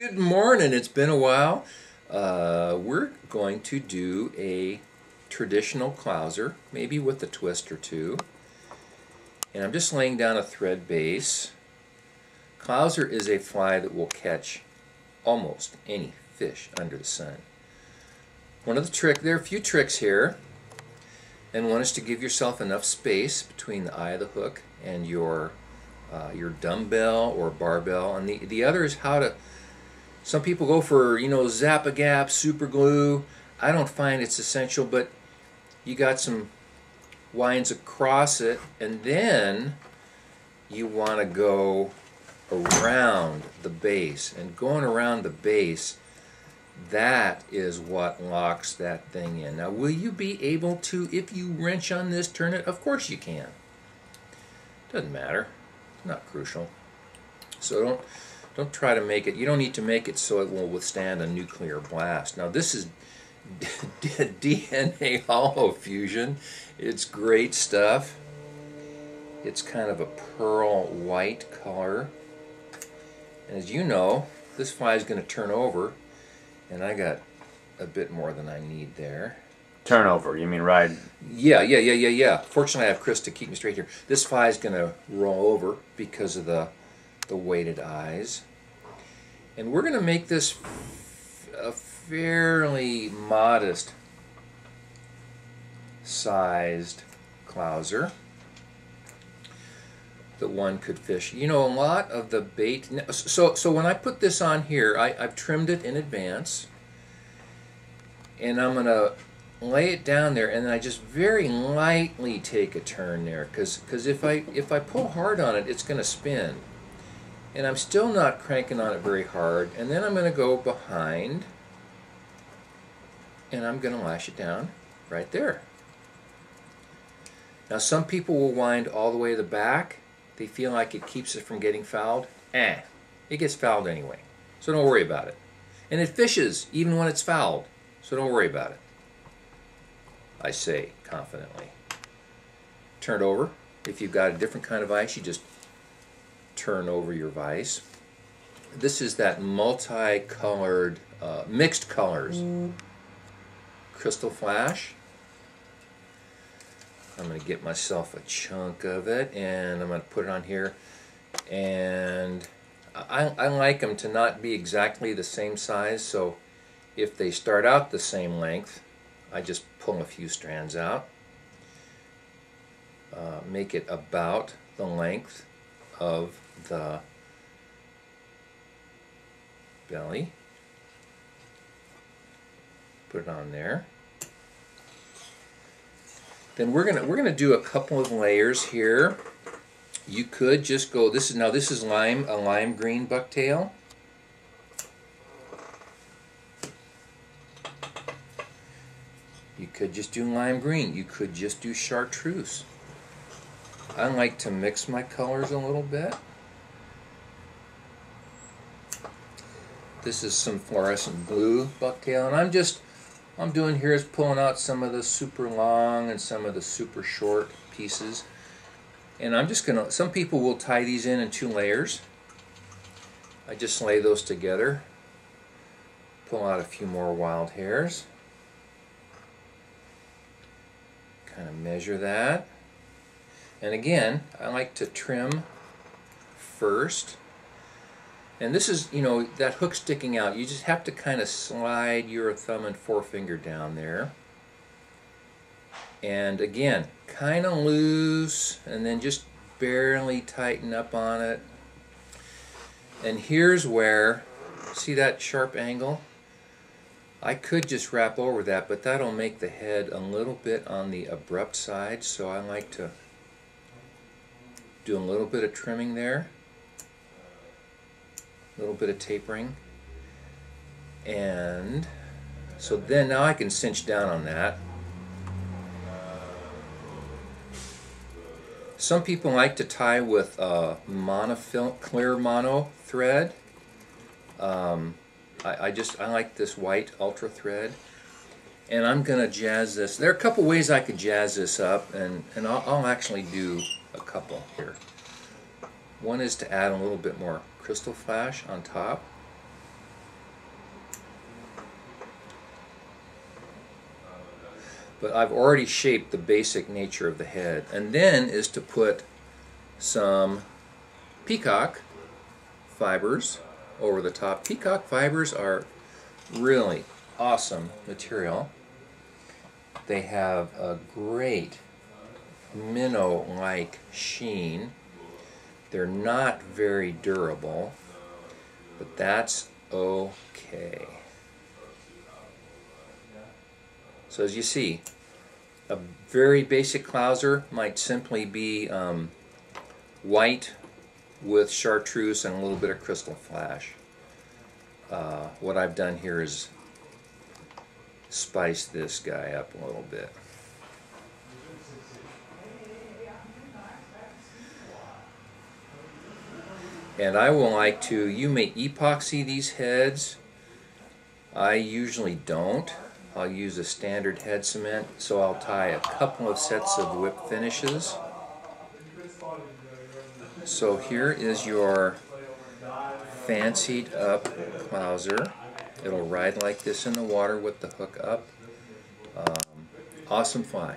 Good morning, it's been a while. We're going to do a traditional clouser, maybe with a twist or two. And I'm just laying down a thread base. Clouser is a fly that will catch almost any fish under the sun. There are a few tricks here. And one is to give yourself enough space between the eye of the hook and your dumbbell or barbell. And the other is how to. Some people go for, Zap-A-Gap, super glue. I don't find it's essential, but you got some winds across it, and then you want to go around the base. And going around the base, that is what locks that thing in. Now, will you be able to, if you wrench on this, turn it? Of course you can. Doesn't matter. It's not crucial. So don't try to make it. You don't need to make it so it will withstand a nuclear blast. Now this is DNA hollow fusion. It's great stuff. It's kind of a pearl white color. And as you know, this fly is going to turn over, and I got a bit more than I need there. Turn over, you mean ride? Yeah. Fortunately I have Chris to keep me straight here. This fly is going to roll over because of the weighted eyes. And we're going to make this a fairly modest sized clouser that one could fish. A lot of the bait. So when I put this on here, I've trimmed it in advance, and I'm going to lay it down there, and then I just very lightly take a turn there, because if I pull hard on it, it's going to spin. And I'm still not cranking on it very hard. And then I'm going to go behind, and I'm going to lash it down right there. Now some people will wind all the way to the back. They feel like it keeps it from getting fouled. It gets fouled anyway. So don't worry about it. And it fishes even when it's fouled. So don't worry about it. I say confidently. Turn it over. If you've got a different kind of ice, you just turn over your vise. This is that multicolored, mixed colors crystal flash. I'm going to get myself a chunk of it, and I'm going to put it on here. And I like them to not be exactly the same size, so if they start out the same length, I just pull a few strands out. Make it about the length of the belly. Put it on there. Then we're gonna do a couple of layers here. You could just go. This is a lime green bucktail. You could just do lime green. You could just do chartreuse. I like to mix my colors a little bit. This is some fluorescent blue bucktail, and I'm doing here is pulling out some of the super long and some of the super short pieces. And I'm just gonna, some people will tie these in 2 layers. I just lay those together. Pull out a few more wild hairs. Kind of measure that. And again, I like to trim first. And this is, that hook sticking out. You just have to kind of slide your thumb and forefinger down there. And again, kind of loose, and then just barely tighten up on it. And here's where, see that sharp angle? I could just wrap over that, but that'll make the head a little bit on the abrupt side, so I like to do a little bit of trimming there. A little bit of tapering, and so then now I can cinch down on that. Some people like to tie with clear mono thread. I like this white ultra thread, and I'm gonna jazz this. There are a couple ways I could jazz this up, and I'll actually do a couple here. One is to add a little bit more crystal flash on top. but I've already shaped the basic nature of the head. And then is to put some peacock fibers over the top. Peacock fibers are really awesome material. They have a great minnow-like sheen. They're not very durable, but that's okay. So as you see, a very basic clouser might simply be white with chartreuse and a little bit of crystal flash. What I've done here is spice this guy up a little bit. And I will like to, you may epoxy these heads. I usually don't. I'll use a standard head cement, so I'll tie a couple of sets of whip finishes. So here is your fancied up clouser. It'll ride like this in the water with the hook up. Awesome fly.